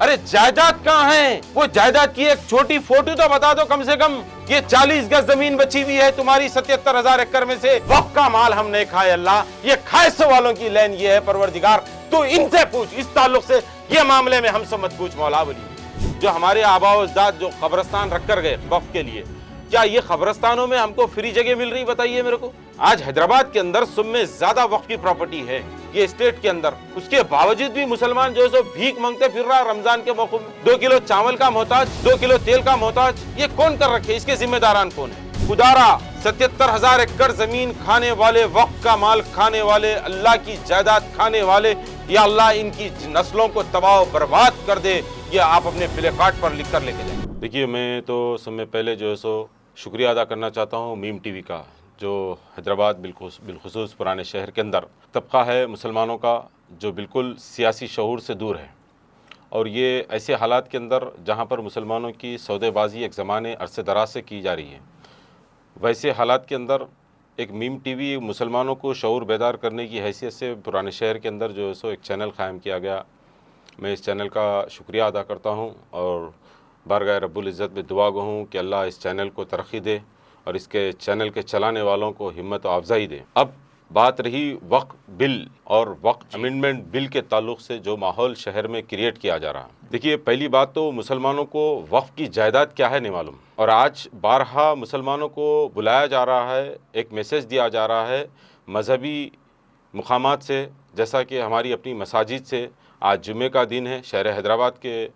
ارے جائیداد کہاں ہے؟ وہ جائیداد کی ایک چھوٹی فوٹو تو بتا دو کم سے کم. یہ 40 گز زمین بچی ہوئی ہے تمہاری 77,000 ایکڑ میں سے. وقف کا مال ہم نے کھایا اللہ. یہ کھائے والوں کی لین یہ ہے پروردگار. تو ان سے پوچھ اس تعلق سے. یہ معاملے میں ہم سے مت پوچھ مولا ولی. جو ہمارے آباء و اجداد جو قبرستان رکھ کر گئے وقف کے لیے، کیا یہ قبرستانوں میں ہم کو فری جگہ مل رہی؟ بتائیے میرے کو. آج حیدرآباد کے اندر سب میں زیادہ وقف کی پراپرٹی ہے یہ اسٹیٹ کے اندر. اس کے باوجود بھی مسلمان جو ہے سو بھیک مانگتے پھر رہا رمضان کے موقع میں. 2 کلو چاول کا محتاج، 2 کلو تیل کا محتاج. یہ کون کر رکھے؟ اس کے ذمہ داران کون ہیں؟ خدارا 77,000 ایکڑ زمین کھانے والے، وقف کا مال کھانے والے، اللہ کی جائیداد کھانے والے، یا اللہ ان کی نسلوں کو تباہ و برباد کر دے. یہ آپ اپنے پلے کارڈ پر لکھ کر لے کے جائیں. دیکھیے میں تو سب میں پہلے جو ہے سو شکریہ ادا کرنا چاہتا ہوں میم ٹی وی کا، جو حیدرآباد بالخصوص پرانے شہر کے اندر طبقہ ہے مسلمانوں کا جو بالکل سیاسی شعور سے دور ہے، اور یہ ایسے حالات کے اندر جہاں پر مسلمانوں کی سودے بازی ایک زمانے عرصے دراز سے کی جا رہی ہے، ویسے حالات کے اندر ایک میم ٹی وی مسلمانوں کو شعور بیدار کرنے کی حیثیت سے پرانے شہر کے اندر جو ہے سو ایک چینل قائم کیا گیا. میں اس چینل کا شکریہ ادا کرتا ہوں اور بارگاہ رب العزت میں دعا گو ہوں کہ اللہ اس چینل کو ترقی دے اور اس کے چینل کے چلانے والوں کو ہمت و افزائی دے. اب بات رہی وقف بل اور وقف امینڈمنٹ بل کے تعلق سے جو ماحول شہر میں کریٹ کیا جا رہا. دیکھیے پہلی بات تو مسلمانوں کو وقف کی جائیداد کیا ہے نہیں معلوم، اور آج بارہا مسلمانوں کو بلایا جا رہا ہے، ایک میسیج دیا جا رہا ہے مذہبی مقامات سے، جیسا کہ ہماری اپنی مساجد سے. آج جمعے کا دن ہے. شہر حیدرآباد کے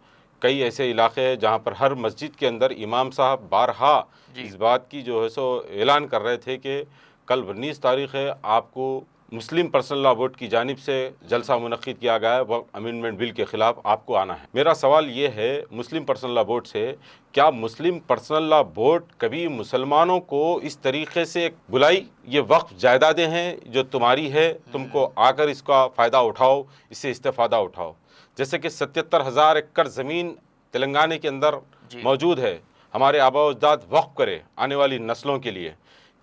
کئی ایسے علاقے ہیں جہاں پر ہر مسجد کے اندر امام صاحب بارہا اس بات کی جو ہے سو اعلان کر رہے تھے کہ کل 19 تاریخ ہے، آپ کو مسلم پرسنل لا بورڈ کی جانب سے جلسہ منعقد کیا گیا ہے وقف امینڈمنٹ بل کے خلاف، آپ کو آنا ہے. میرا سوال یہ ہے مسلم پرسنل لا بورڈ سے، کیا مسلم پرسنل لا بورڈ کبھی مسلمانوں کو اس طریقے سے بلائی؟ یہ وقف جائیدادیں ہیں جو تمہاری ہے، تم کو آ کر اس کا فائدہ اٹھاؤ، اس سے استفادہ اٹھاؤ. جیسے کہ 77,000 ایکڑ زمین تلنگانہ کے اندر موجود ہے، ہمارے آباء و اجداد وقف کرے آنے والی نسلوں کے لیے.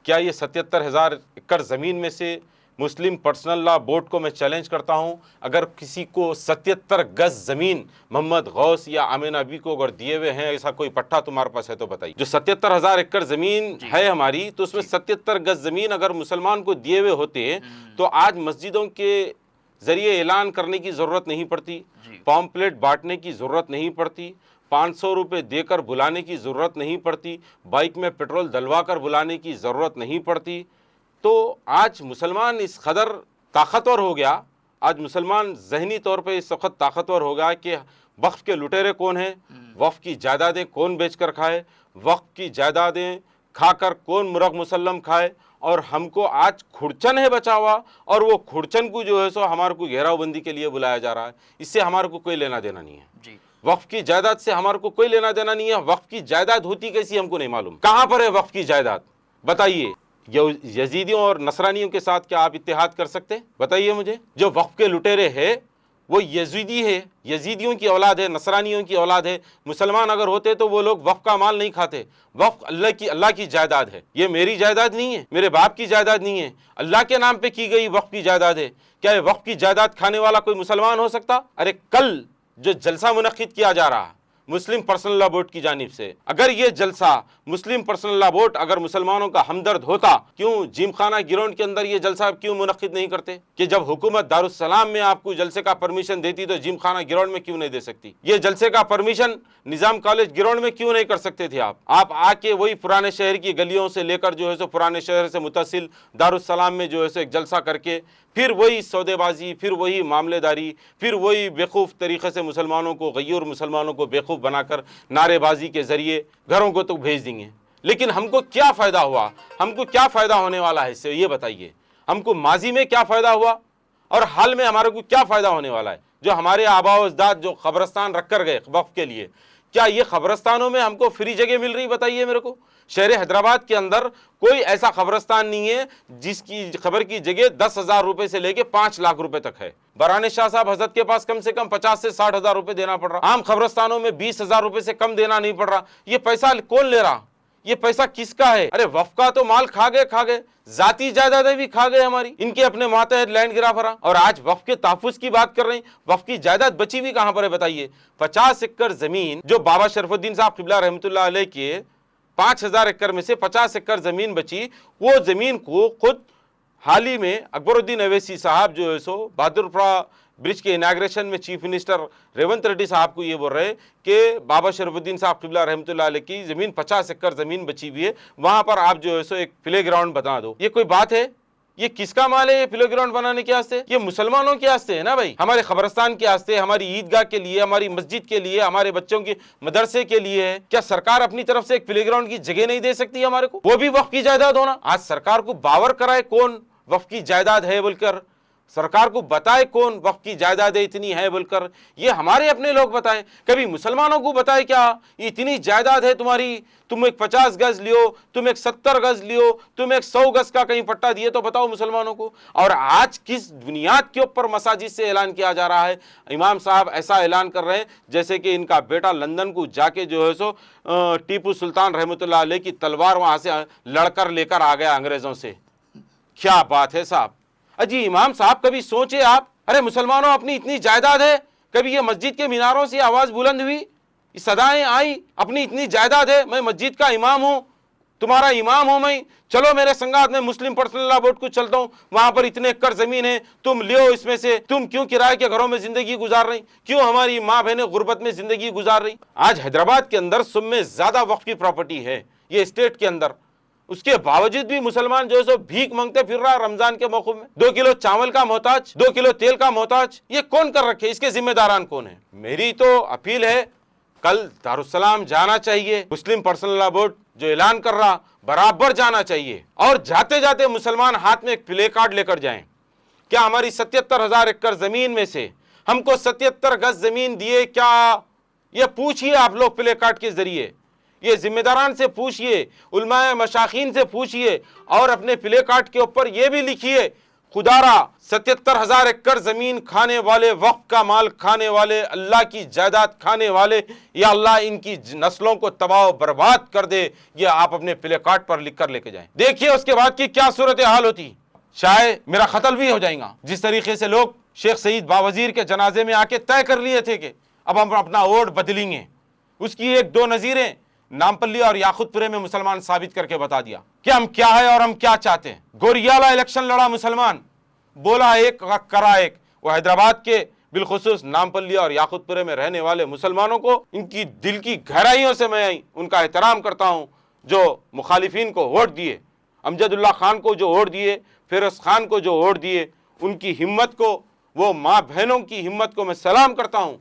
کیا یہ 77,000 ایکڑ زمین میں سے مسلم پرسنل لا بورڈ کو میں چیلنج کرتا ہوں، اگر کسی کو 77 گز زمین محمد غوث یا آمینہ بی کو اگر دیے ہوئے ہیں، ایسا کوئی پٹھا تمہارے پاس ہے تو بتائیے. جو 77,000 ایکڑ زمین ہے ہماری، تو اس میں 77 گز زمین اگر مسلمان کو دیے ہوئے ہوتے تو آج مسجدوں کے ذریعے اعلان کرنے کی ضرورت نہیں پڑتی، پامپلیٹ بانٹنے کی ضرورت نہیں پڑتی، 500 روپے دے کر بلانے کی ضرورت نہیں پڑتی، بائک میں پیٹرول ڈلوا کر بلانے کی ضرورت نہیں پڑتی. تو آج مسلمان اس قدر طاقتور ہو گیا، آج مسلمان ذہنی طور پہ اس وقت طاقتور ہو گیا کہ وقف کے لٹیرے کون ہیں، وقف کی جائیدادیں کون بیچ کر کھائے، وقف کی جائیدادیں کھا کر کون مرغ مسلم کھائے. اور ہم کو آج کھڑچن ہے بچا ہوا، اور وہ کھڑچن کو جو ہے سو ہمارے کو گھیراؤ بندی کے لیے بلایا جا رہا ہے. اس سے ہمارے کو کوئی لینا دینا نہیں ہے. وقف کی جائیداد سے ہمارے کو کوئی لینا دینا نہیں ہے. وقف کی جائیداد ہوتی کیسی ہم کو نہیں معلوم. کہاں پر ہے وقف کی جائیداد؟ بتائیے. یزیدیوں اور نصرانیوں کے ساتھ کیا آپ اتحاد کر سکتے؟ بتائیے مجھے. جو وقف کے لٹیرے ہیں وہ یزیدی ہے، یزیدیوں کی اولاد ہے، نصرانیوں کی اولاد ہے. مسلمان اگر ہوتے تو وہ لوگ وقف کا مال نہیں کھاتے. وقف اللہ کی جائیداد ہے. یہ میری جائیداد نہیں ہے، میرے باپ کی جائیداد نہیں ہے، اللہ کے نام پہ کی گئی وقف کی جائیداد ہے. کیا یہ وقف کی جائیداد کھانے والا کوئی مسلمان ہو سکتا؟ ارے کل جو جلسہ منعقد کیا جا رہا مسلم پرسنل لا بورڈ کی جانب سے، اگر یہ جلسہ مسلم پرسنل لا بورڈ اگر مسلمانوں کا ہمدرد ہوتا، کیوں جیم خانہ گراؤنڈ کے اندر یہ جلسہ کیوں منعقد نہیں کرتے؟ کہ جب حکومت دارالسلام میں آپ کو جلسے کا پرمیشن دیتی تو جیم خانہ گراؤنڈ میں کیوں نہیں دے سکتی؟ یہ جلسے کا پرمیشن نظام کالج گراؤنڈ میں کیوں نہیں کر سکتے تھے آپ آ کے وہی پرانے شہر کی گلیوں سے لے کر جو ہے سو پرانے شہر سے متصل دارالسلام میں جو ہے سو ایک جلسہ کر کے پھر وہی سودے بازی، پھر وہی معاملے داری، پھر وہی بیوقوف طریقے سے مسلمانوں کو، غیور مسلمانوں کو بیوقوف بنا کر نعرے بازی کے ذریعے گھروں کو تو بھیج دیں گے. لیکن ہم کو کیا فائدہ ہوا؟ ہم کو کیا فائدہ ہونے والا ہے اس سے؟ یہ بتائیے. ہم کو ماضی میں کیا فائدہ ہوا اور حال میں ہمارے کو کیا فائدہ ہونے والا ہے؟ جو ہمارے آباء و اجداد جو قبرستان رکھ کر گئے وقف کے لیے، کیا یہ قبرستانوں میں ہم کو فری جگہ مل رہی؟ بتائیے میرے کو. شہر حیدرآباد کے اندر کوئی ایسا قبرستان نہیں ہے جس کی قبر کی جگہ 10,000 روپے سے لے کے 5 لاکھ روپے تک ہے. برہان شاہ صاحب حضرت کے پاس کم سے کم 50 سے 60,000 روپے دینا پڑ رہا. عام قبرستانوں میں 20,000 روپے سے کم دینا نہیں پڑ رہا. یہ پیسہ کون لے رہا؟ یہ پیسہ کس کا ہے؟ ارے وقف کا تو مال کھا گئے، ذاتی جائیدادیں بھی کھا گئے ہماری، ان کے اپنے ماتحت لینڈ گرا بھرا، اور آج وقف کے تحفظ کی بات کر رہے ہیں۔ وقف کی جائیداد بچی بھی کہاں پر ہے بتائیے؟ 50 ایکڑ زمین جو بابا شرف الدین صاحب قبلہ رحمۃ اللہ علیہ کے 5000 ایکڑ میں سے 50 ایکڑ زمین بچی، وہ زمین کو خود حال ہی میں اکبر الدین اویسی صاحب جو ہے سو بہادرپورہ برج کے اناگریشن میں چیف منسٹر ریونت ریڈی صاحب کو یہ بول رہے کہ بابا شرف الدین صاحب قبلہ رحمۃ اللہ علیہ کی زمین 50 ایکڑ زمین بچی ہوئی ہے، وہاں پر آپ جو ہے سو ایک پلے گراؤنڈ بنا دو۔ یہ کوئی بات ہے؟ یہ کس کا مال ہے یہ پلے گراؤنڈ بنانے کے واسطے؟ یہ مسلمانوں کے واسطے ہے نا بھائی، ہمارے قبرستان کے واسطے، ہماری عیدگاہ کے لیے، ہماری مسجد کے لیے، ہمارے بچوں کے مدرسے کے لیے ہے۔ کیا سرکار اپنی طرف سے ایک پلے گراؤنڈ کی جگہ نہیں دے سکتی ہمارے کو؟ وہ بھی وقف کی جائیداد ہونا۔ آج سرکار کو باور کرائے کون وقف کی جائیداد ہے بول کر، سرکار کو بتائے کون وقف کی جائیداد اتنی ہے بول کر، یہ ہمارے اپنے لوگ بتائیں، کبھی مسلمانوں کو بتائے کیا اتنی جائیداد ہے تمہاری، تم ایک 50 گز لیو، تم ایک 70 گز لیو، تم ایک 100 گز کا کہیں پٹا دیے تو بتاؤ مسلمانوں کو۔ اور آج کس بنیاد کے اوپر مساجد سے اعلان کیا جا رہا ہے؟ امام صاحب ایسا اعلان کر رہے ہیں جیسے کہ ان کا بیٹا لندن کو جا کے جو ہے سو ٹیپو سلطان رحمۃ اللہ علیہ کی تلوار وہاں سے لڑ کر لے کر آ گیا انگریزوں سے۔ کیا بات ہے صاحب! اجی امام صاحب کبھی سوچے آپ، ارے مسلمانوں اپنی اتنی جائیداد ہے، کبھی یہ مسجد کے میناروں سے آواز بلند ہوئی، صدائیں آئی، اپنی اتنی جائیداد ہے، میں مسجد کا امام ہوں، تمہارا امام ہوں میں، چلو میرے سنگات میں مسلم پرسنل لا بورڈ کو چلتا ہوں، وہاں پر اتنے ایکڑ زمین ہے، تم لیو اس میں سے، تم کیوں کرائے کے گھروں میں زندگی گزار رہی، کیوں ہماری ماں بہنیں غربت میں زندگی گزار رہی؟ آج حیدرآباد کے اندر سب میں زیادہ وقف کی پراپرٹی ہے یہ اسٹیٹ کے اندر، اس کے باوجود بھی مسلمان جو ہے سو بھیک مانگتے پھر رہا رمضان کے موقع میں، 2 کلو چاول کا محتاج، 2 کلو تیل کا محتاج۔ یہ کون کر رکھے؟ اس کے ذمہ داران کون ہیں؟ میری تو اپیل ہے کل دارالسلام جانا چاہیے، مسلم پرسنل لا بورڈ جو اعلان کر رہا برابر جانا چاہیے، اور جاتے جاتے مسلمان ہاتھ میں ایک پلے کارڈ لے کر جائیں، کیا ہماری 77,000 ایکڑ زمین میں سے ہم کو 77 گز زمین دیے کیا؟ یہ پوچھئے آپ لوگ پلے کارڈ کے ذریعے، یہ ذمہ داران سے پوچھئے، علماء مشاخین سے پوچھئے، اور اپنے پلے کارڈ کے اوپر یہ بھی لکھیے، خدا را 77,000 ایکڑ زمین کھانے والے، وقف کا مال کھانے والے، اللہ کی جائیداد کھانے والے، یا اللہ ان کی نسلوں کو تباہ و برباد کر دے، یہ آپ اپنے پلے کارڈ پر لکھ کر لے کے جائیں۔ دیکھیے اس کے بعد کی کیا صورتحال ہوتی، شاید میرا قتل بھی ہو جائے گا۔ جس طریقے سے لوگ شیخ سعید باوزیر کے جنازے میں آ کے طے کر لیے تھے کہ اب ہم اپنا ووٹ بدلیں گے، اس کی 1-2 نظیریں نامپلی اور یاقوت پورے میں مسلمان ثابت کر کے بتا دیا کہ ہم کیا ہے اور ہم کیا چاہتے ہیں۔ گوریالہ الیکشن لڑا مسلمان، بولا ایک کرا ایک۔ وہ حیدرآباد کے بالخصوص نامپلی اور یاقوت پورے میں رہنے والے مسلمانوں کو ان کی دل کی گہرائیوں سے میں ان کا احترام کرتا ہوں، جو مخالفین کو ووٹ دیے، امجد اللہ خان کو جو ووٹ دیے، فیروز خان کو جو ووٹ دیے، ان کی ہمت کو، وہ ماں بہنوں کی ہمت کو میں سلام کرتا ہوں۔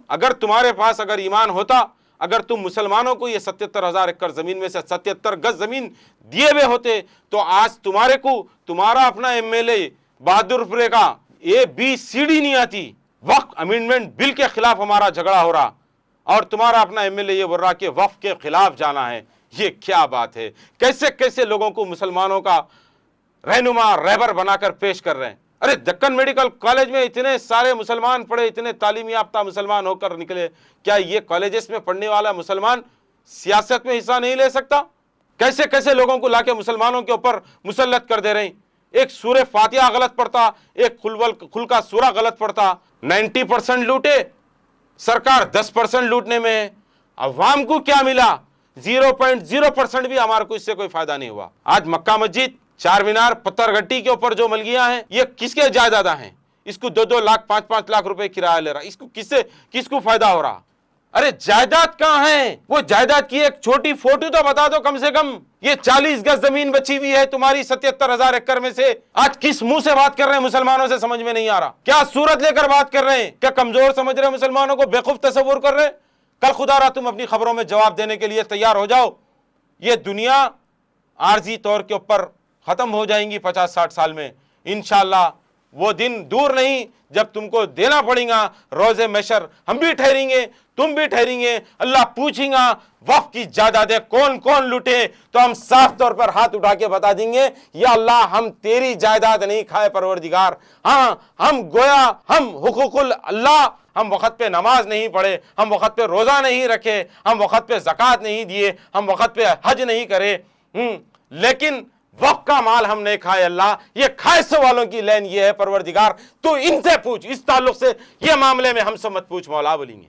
اگر تمہارے پاس اگر ایمان ہوتا، اگر تم مسلمانوں کو یہ 77,000 ایکڑ زمین میں سے 77 گز زمین دیے ہوئے ہوتے تو آج تمہارے کو تمہارا اپنا ایم ایل اے بہادرپورے کا ABCD نہیں آتی، وقف امینڈمنٹ بل کے خلاف ہمارا جھگڑا ہو رہا، اور تمہارا اپنا ایم ایل اے یہ بول رہا کہ وقف کے خلاف جانا ہے۔ یہ کیا بات ہے؟ کیسے کیسے لوگوں کو مسلمانوں کا رہنما رہبر بنا کر پیش کر رہے ہیں۔ ارے دکن میڈیکل کالج میں اتنے سارے مسلمان پڑھے، اتنے تعلیم یافتہ مسلمان ہو کر نکلے، کیا یہ کالجز میں پڑھنے والا مسلمان سیاست میں حصہ نہیں لے سکتا؟ کیسے کیسے لوگوں کو لا کے مسلمانوں کے اوپر مسلط کر دے رہے ہیں۔ ایک سورہ فاتحہ غلط پڑھتا، ایک خل کا سورہ غلط پڑھتا، 90% لوٹے، سرکار 10% لوٹنے میں ہے۔ عوام کو کیا ملا؟ 0.0% بھی ہمارے کو اس سے کوئی فائدہ نہیں ہوا۔ آج مکہ مسجد، چار مینار، پتھر گھٹی کے اوپر جو ملکیاں ہیں، یہ کس کے جائیداد ہیں؟ اس کو 2-2 لاکھ 5-5 لاکھ روپے کرایہ لے رہا، اس کو کس کو فائدہ ہو رہا؟ ارے جائیداد کہاں ہے؟ وہ جائیداد کی ایک چھوٹی فوٹو تو بتا دو کم سے کم۔ یہ 40 گز زمین بچی ہوئی ہے تمہاری 77,000 ایکڑ میں سے، آج کس منہ سے بات کر رہے ہیں مسلمانوں سے سمجھ میں نہیں آ رہا، کیا صورت لے کر بات کر رہے ہیں؟ کیا کمزور سمجھ رہے ہیں مسلمانوں کو، بیوقوف تصور کر رہے ہیں؟ کل خدا را تم اپنی خبروں میں جواب دینے کے لیے تیار ہو جاؤ۔ یہ دنیا عارضی طور کے اوپر ختم ہو جائیں گی 50-60 سال میں، انشاءاللہ وہ دن دور نہیں جب تم کو دینا پڑے گا روز محشر، ہم بھی ٹھہریں گے، تم بھی ٹھہریں گے، اللہ پوچھیں گا وقف کی جائیدادیں کون کون لوٹے، تو ہم صاف طور پر ہاتھ اٹھا کے بتا دیں گے یا اللہ ہم تیری جائیداد نہیں کھائے پروردگار، ہاں ہم گویا ہم حقوق اللہ، ہم وقت پہ نماز نہیں پڑھے، ہم وقت پہ روزہ نہیں رکھے، ہم وقت پہ زکوٰۃ نہیں دیے، ہم وقت پہ حج نہیں کرے، لیکن وقت کا مال ہم نے کھائے اللہ، یہ خائصوں والوں کی لین یہ ہے پروردگار، تو ان سے پوچھ، اس تعلق سے یہ معاملے میں ہم سے مت پوچھ مولا بولیں گے۔